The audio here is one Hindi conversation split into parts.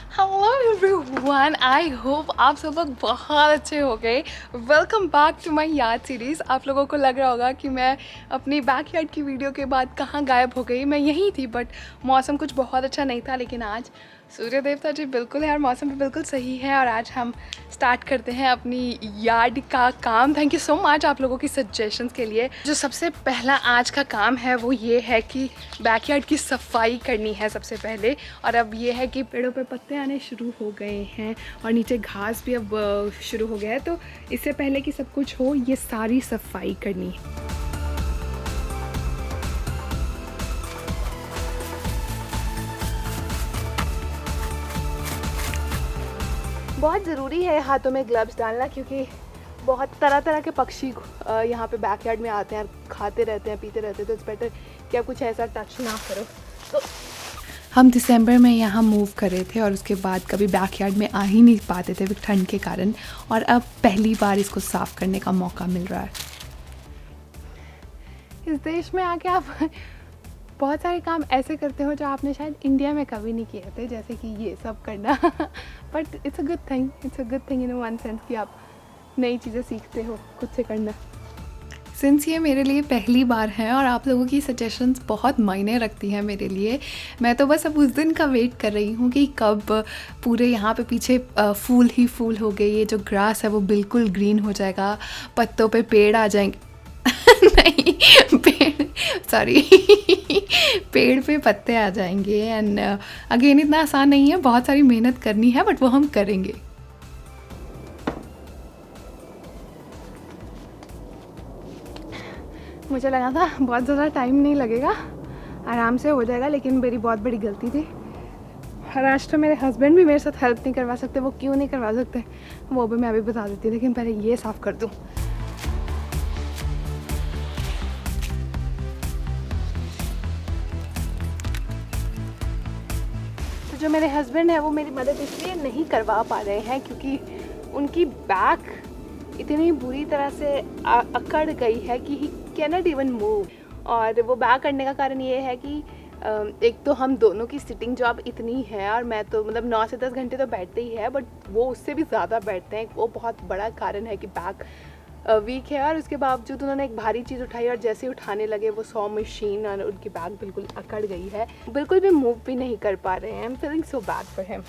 हेलो एवरीवन, आई होप आप सब लोग बहुत अच्छे हो गए। Welcome back to my yard series. आप लोगों को लग रहा होगा कि मैं अपनी बैक यार्ड की वीडियो के बाद कहाँ गायब हो गई। मैं यहीं थी, बट मौसम कुछ बहुत अच्छा नहीं था। लेकिन आज सूर्य देवता जी बिल्कुल है और मौसम भी बिल्कुल सही है, और आज हम स्टार्ट करते हैं अपनी यार्ड का काम। थैंक यू सो मच आप लोगों की सजेशंस के लिए। जो सबसे पहला आज का काम है वो ये है कि बैकयार्ड की सफाई करनी है सबसे पहले। और अब ये है कि पेड़ों पे पत्ते आने शुरू हो गए हैं और नीचे घास भी अब शुरू हो गया है। तो इससे पहले कि सब कुछ हो, ये सारी सफाई करनी है। बहुत ज़रूरी है हाथों में ग्लव्स डालना, क्योंकि बहुत तरह तरह के पक्षी यहाँ पे बैकयार्ड में आते हैं, खाते रहते हैं, पीते रहते हैं। तो इट्स बेटर कि आप कुछ ऐसा टच ना करो। तो हम दिसंबर में यहाँ मूव कर रहे थे और उसके बाद कभी बैकयार्ड में आ ही नहीं पाते थे ठंड के कारण, और अब पहली बार इसको साफ़ करने का मौका मिल रहा है। इस देश में आके आप बहुत सारे काम ऐसे करते हो जो आपने शायद इंडिया में कभी नहीं किए थे, जैसे कि ये सब करना। But it's a good thing in one sense कि आप नई चीज़ें सीखते हो खुद से करना। सिंस ये मेरे लिए पहली बार है और आप लोगों की सजेशंस बहुत मायने रखती हैं मेरे लिए, मैं तो बस अब उस दिन का वेट कर रही हूँ कि कब पूरे यहाँ पे पीछे फूल ही फूल हो गए। ये जो ग्रास है वो बिल्कुल ग्रीन हो जाएगा, पत्तों पे पेड़ आ जाएंगे। नहीं, सॉरी पेड़ पे पत्ते आ जाएंगे। एंड अगेन इतना आसान नहीं है, बहुत सारी मेहनत करनी है, बट वो हम करेंगे। मुझे लगा था बहुत ज़्यादा टाइम नहीं लगेगा, आराम से हो जाएगा, लेकिन मेरी बहुत बड़ी गलती थी। और आज तो मेरे हस्बैंड भी मेरे साथ हेल्प नहीं करवा सकते। वो क्यों नहीं करवा सकते वो भी मैं अभी बता देती हूँ, लेकिन पहले ये साफ़ कर दूँ। तो जो मेरे हस्बैंड है वो मेरी मदद इसलिए नहीं करवा पा रहे हैं क्योंकि उनकी बैक इतनी बुरी तरह से अकड़ गई है कि ही कैनॉट इवन मूव। और वो बैक करने का कारण ये है कि एक तो हम दोनों की सिटिंग जॉब इतनी है, और मैं तो मतलब 9 से 10 घंटे तो बैठते ही है, बट वो उससे भी ज़्यादा बैठते हैं। वो बहुत बड़ा कारण है कि बैक वीक है। और उसके बावजूद उन्होंने एक भारी चीज़ उठाई और जैसे उठाने लगे वो 100 मशीन, और उनकी बैक बिल्कुल अकड़ गई है, बिल्कुल भी मूव भी नहीं कर पा रहे हैं। I am feeling so bad for him.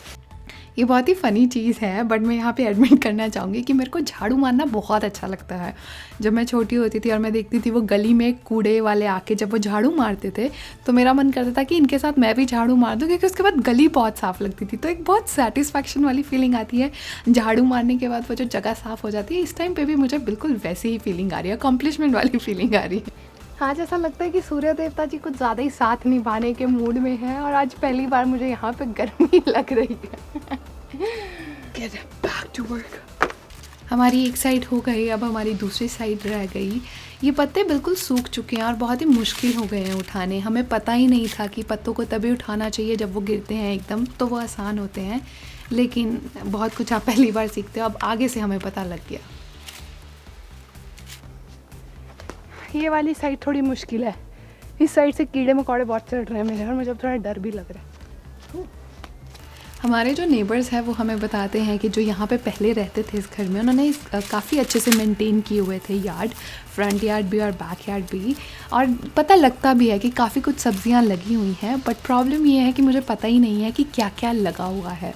ये बहुत ही फ़नी चीज़ है, बट मैं यहाँ पे एडमिट करना चाहूँगी कि मेरे को झाड़ू मारना बहुत अच्छा लगता है। जब मैं छोटी होती थी और मैं देखती थी वो गली में कूड़े वाले आके जब वो झाड़ू मारते थे, तो मेरा मन करता था कि इनके साथ मैं भी झाड़ू मार दूँ, क्योंकि उसके बाद गली बहुत साफ़ लगती थी। तो एक बहुत सेटिस्फैक्शन वाली फीलिंग आती है झाड़ू मारने के बाद, वो जो जगह साफ़ हो जाती है। इस टाइम पर भी मुझे बिल्कुल वैसी ही फीलिंग आ रही है, अकम्पलिशमेंट वाली फीलिंग आ रही है। आज ऐसा लगता है कि सूर्य देवता जी कुछ ज़्यादा ही साथ निभाने के मूड में हैं, और आज पहली बार मुझे यहाँ पे गर्मी लग रही है। Get back to work. हमारी एक साइड हो गई, अब हमारी दूसरी साइड रह गई। ये पत्ते बिल्कुल सूख चुके हैं और बहुत ही मुश्किल हो गए हैं उठाने। हमें पता ही नहीं था कि पत्तों को तभी उठाना चाहिए जब वो गिरते हैं एकदम, तो वो आसान होते हैं। लेकिन बहुत कुछ आप पहली बार सीखते हो, अब आगे से हमें पता लग गया। ये वाली साइड थोड़ी मुश्किल है, इस साइड से कीड़े मकोड़े बहुत चढ़ रहे हैं मेरे, और मुझे अब थोड़ा डर भी लग रहा है। हमारे जो नेबर्स हैं वो हमें बताते हैं कि जो यहाँ पे पहले रहते थे इस घर में, उन्होंने काफ़ी अच्छे से मेंटेन किए हुए थे यार्ड, फ्रंट यार्ड भी और बैक यार्ड भी। और पता लगता भी है कि काफ़ी कुछ सब्जियाँ लगी हुई हैं, बट प्रॉब्लम ये है कि मुझे पता ही नहीं है कि क्या क्या लगा हुआ है।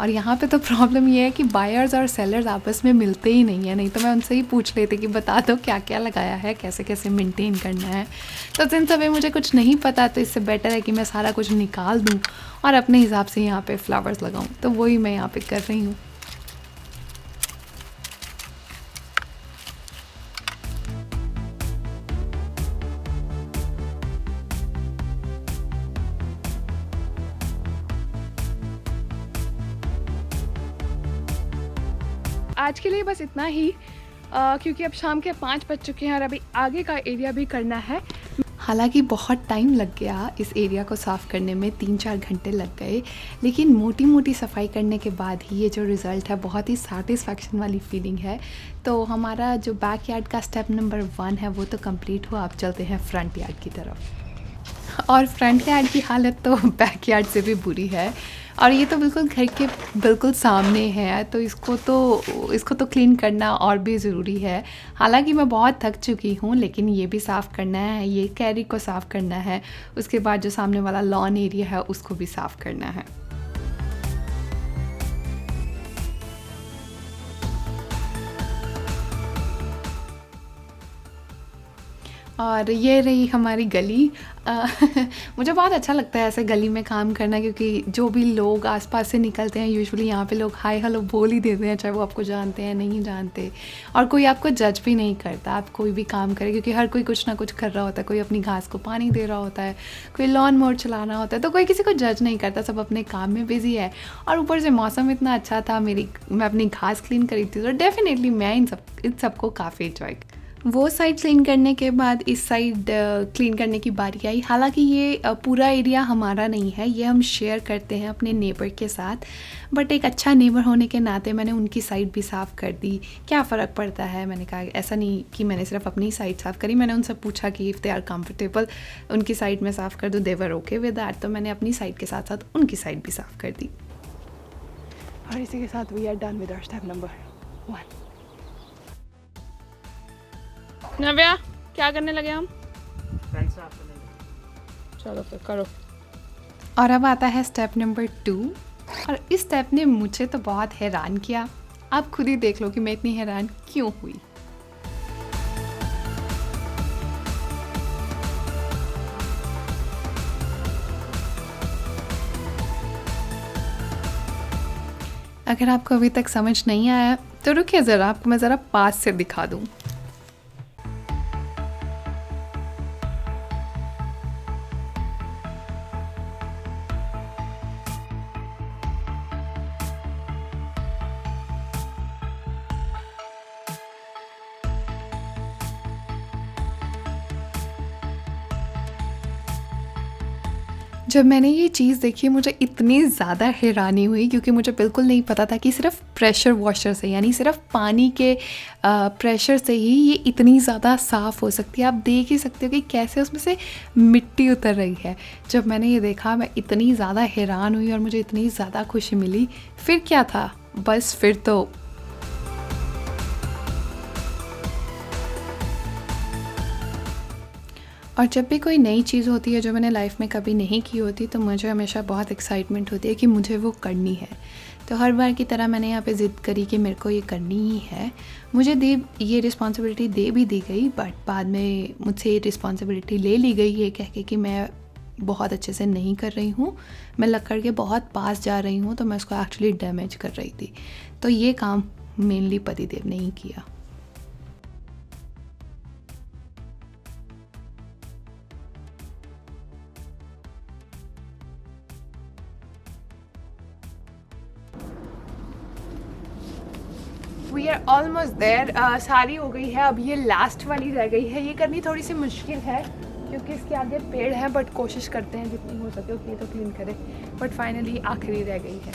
और यहाँ पे तो प्रॉब्लम ये है कि बायर्स और सेलर्स आपस में मिलते ही नहीं है, नहीं तो मैं उनसे ही पूछ लेती कि बता दो क्या क्या लगाया है, कैसे कैसे मेंटेन करना है। तो जिन समय मुझे कुछ नहीं पता, तो इससे बेटर है कि मैं सारा कुछ निकाल दूँ और अपने हिसाब से यहाँ पे फ्लावर्स लगाऊँ। तो वही मैं यहाँ पे कर रही हूँ। आज के लिए बस इतना ही, क्योंकि अब शाम के 5 बज चुके हैं और अभी आगे का एरिया भी करना है। हालांकि बहुत टाइम लग गया इस एरिया को साफ़ करने में, 3-4 घंटे लग गए, लेकिन मोटी मोटी सफाई करने के बाद ही ये जो रिज़ल्ट है बहुत ही सेटिस्फैक्शन वाली फीलिंग है। तो हमारा जो बैक यार्ड का स्टेप नंबर 1 है वो तो कंप्लीट हुआ। अब चलते हैं फ्रंट यार्ड की तरफ। और फ्रंट यार्ड की हालत तो बैक यार्ड से भी बुरी है। और ये तो बिल्कुल घर के बिल्कुल सामने है, तो इसको तो क्लीन करना और भी ज़रूरी है। हालांकि मैं बहुत थक चुकी हूँ, लेकिन ये भी साफ़ करना है, ये कैरी को साफ़ करना है, उसके बाद जो सामने वाला लॉन एरिया है उसको भी साफ़ करना है। और ये रही हमारी गली। मुझे बहुत अच्छा लगता है ऐसे गली में काम करना, क्योंकि जो भी लोग आसपास से निकलते हैं यूजुअली यहाँ पे लोग हाय हेलो बोल ही देते हैं, चाहे वो आपको जानते हैं नहीं जानते। और कोई आपको जज भी नहीं करता, आप कोई भी काम करें, क्योंकि हर कोई कुछ ना कुछ कर रहा होता है। कोई अपनी घास को पानी दे रहा होता है, कोई लॉन मोवर चलाना होता है, तो कोई किसी को जज नहीं करता, सब अपने काम में बिजी है। और ऊपर से मौसम इतना अच्छा था, मैं अपनी घास क्लीन करी थी, तो डेफिनेटली मैं इन सबको काफ़ी इंजॉय। वो साइड क्लीन करने के बाद इस साइड क्लीन करने की बारी आई। हालांकि ये पूरा एरिया हमारा नहीं है, ये हम शेयर करते हैं अपने नेबर के साथ, बट एक अच्छा नेबर होने के नाते मैंने उनकी साइड भी साफ़ कर दी। क्या फ़र्क पड़ता है, मैंने कहा ऐसा नहीं कि मैंने सिर्फ अपनी साइड साफ़ करी, मैंने उनसे पूछा कि इफ़ दे आर कंफर्टेबल उनकी साइड में साफ़ कर दो, दे वर ओके विद दैट, तो मैंने अपनी साइड के साथ साथ उनकी साइड भी साफ़ कर दी। और इसी के साथ we are done with our step number 1। Navya, क्या करने लगे हम? चलो फिर करो। और अब आता है स्टेप नंबर 2, और इस स्टेप ने मुझे तो बहुत हैरान किया। आप खुद ही देख लो कि मैं इतनी हैरान क्यों हुई। अगर आपको अभी तक समझ नहीं आया तो रुकिए ज़रा, आपको मैं ज़रा पास से दिखा दूँ। जब मैंने ये चीज़ देखी मुझे इतनी ज़्यादा हैरानी हुई, क्योंकि मुझे बिल्कुल नहीं पता था कि सिर्फ प्रेशर वॉशर से, यानी सिर्फ पानी के प्रेशर से ही ये इतनी ज़्यादा साफ़ हो सकती है। आप देख ही सकते हो कि कैसे उसमें से मिट्टी उतर रही है। जब मैंने ये देखा मैं इतनी ज़्यादा हैरान हुई और मुझे इतनी ज़्यादा खुशी मिली। फिर क्या था, बस फिर तो और जब भी कोई नई चीज़ होती है जो मैंने लाइफ में कभी नहीं की होती, तो मुझे हमेशा बहुत एक्साइटमेंट होती है कि मुझे वो करनी है। तो हर बार की तरह मैंने यहाँ पे ज़िद करी कि मेरे को ये करनी ही है। मुझे ये रिस्पॉन्सिबिलिटी दे भी दी गई, बट बाद में मुझसे ये रिस्पॉन्सिबिलिटी ले ली गई ये कह के कि मैं बहुत अच्छे से नहीं कर रही हूँ, मैं लक्कड़ के बहुत पास जा रही हूँ, तो मैं उसको एक्चुअली डैमेज कर रही थी। तो ये काम मेनली पतिदेव ने ही किया। We are almost there. सारी हो गई है, अब ये लास्ट वाली रह गई है। ये करनी थोड़ी सी मुश्किल है क्योंकि इसके आगे पेड़ है, बट कोशिश करते हैं जितनी हो सके उतनी तो क्लीन करें। बट फाइनली आखिरी रह गई है।